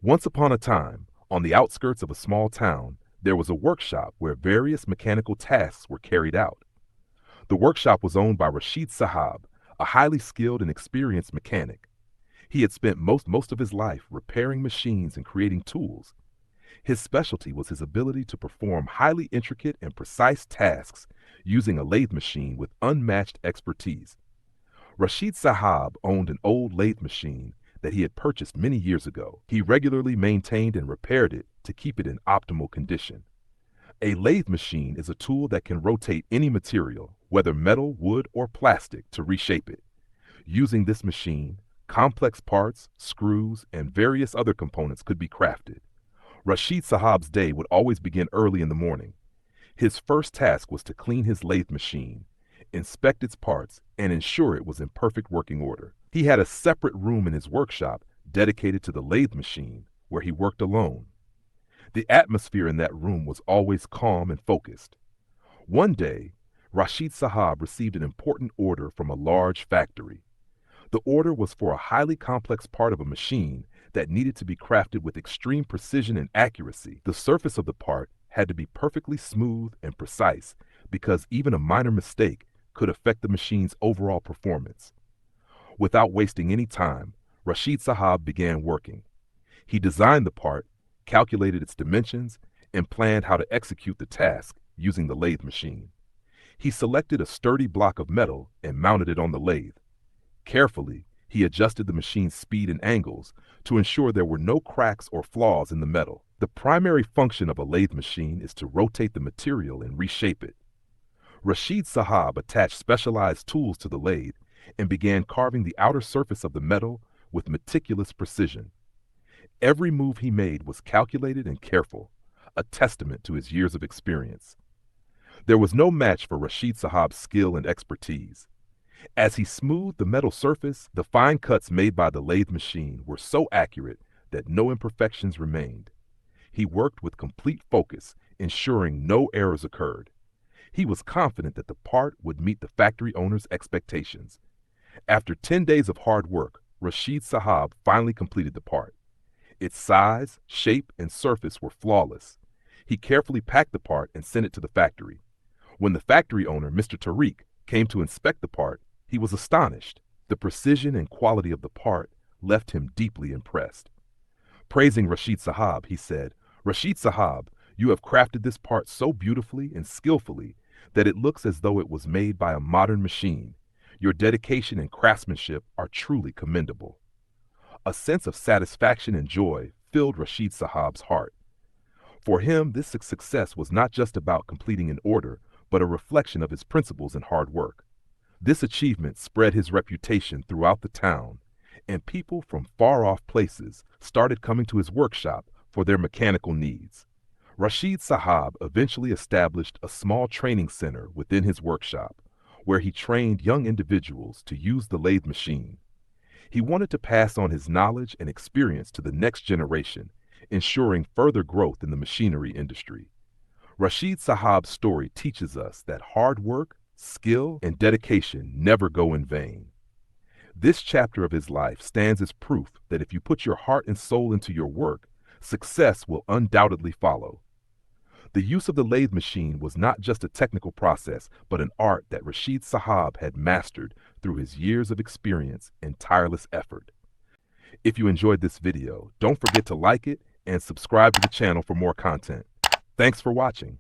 Once upon a time, on the outskirts of a small town, there was a workshop where various mechanical tasks were carried out. The workshop was owned by Rashid Sahab, a highly skilled and experienced mechanic. He had spent most of his life repairing machines and creating tools. His specialty was his ability to perform highly intricate and precise tasks using a lathe machine with unmatched expertise. Rashid Sahab owned an old lathe machine that he had purchased many years ago. He regularly maintained and repaired it to keep it in optimal condition. A lathe machine is a tool that can rotate any material, whether metal, wood, or plastic, to reshape it. Using this machine, complex parts, screws, and various other components could be crafted. Rashid Sahab's day would always begin early in the morning. His first task was to clean his lathe machine, inspect its parts, and ensure it was in perfect working order. He had a separate room in his workshop dedicated to the lathe machine, where he worked alone. The atmosphere in that room was always calm and focused. One day, Rashid Sahab received an important order from a large factory. The order was for a highly complex part of a machine that needed to be crafted with extreme precision and accuracy. The surface of the part had to be perfectly smooth and precise because even a minor mistake could affect the machine's overall performance. Without wasting any time, Rashid Sahab began working. He designed the part, calculated its dimensions, and planned how to execute the task using the lathe machine. He selected a sturdy block of metal and mounted it on the lathe. Carefully, he adjusted the machine's speed and angles to ensure there were no cracks or flaws in the metal. The primary function of a lathe machine is to rotate the material and reshape it. Rashid Sahab attached specialized tools to the lathe and began carving the outer surface of the metal with meticulous precision. Every move he made was calculated and careful, a testament to his years of experience. There was no match for Rashid Sahab's skill and expertise. As he smoothed the metal surface, the fine cuts made by the lathe machine were so accurate that no imperfections remained. He worked with complete focus, ensuring no errors occurred. He was confident that the part would meet the factory owner's expectations. After 10 days of hard work, Rashid Sahab finally completed the part. Its size, shape, and surface were flawless. He carefully packed the part and sent it to the factory. When the factory owner, Mr. Tariq, came to inspect the part, he was astonished. The precision and quality of the part left him deeply impressed. Praising Rashid Sahab, he said, "Rashid Sahab, you have crafted this part so beautifully and skillfully that it looks as though it was made by a modern machine. Your dedication and craftsmanship are truly commendable." A sense of satisfaction and joy filled Rashid Sahab's heart. For him, this success was not just about completing an order, but a reflection of his principles and hard work. This achievement spread his reputation throughout the town, and people from far-off places started coming to his workshop for their mechanical needs. Rashid Sahab eventually established a small training center within his workshop, where he trained young individuals to use the lathe machine. He wanted to pass on his knowledge and experience to the next generation, ensuring further growth in the machinery industry. Rashid Sahab's story teaches us that hard work, skill, and dedication never go in vain. This chapter of his life stands as proof that if you put your heart and soul into your work, success will undoubtedly follow. The use of the lathe machine was not just a technical process, but an art that Rashid Sahab had mastered through his years of experience and tireless effort. If you enjoyed this video, don't forget to like it and subscribe to the channel for more content. Thanks for watching.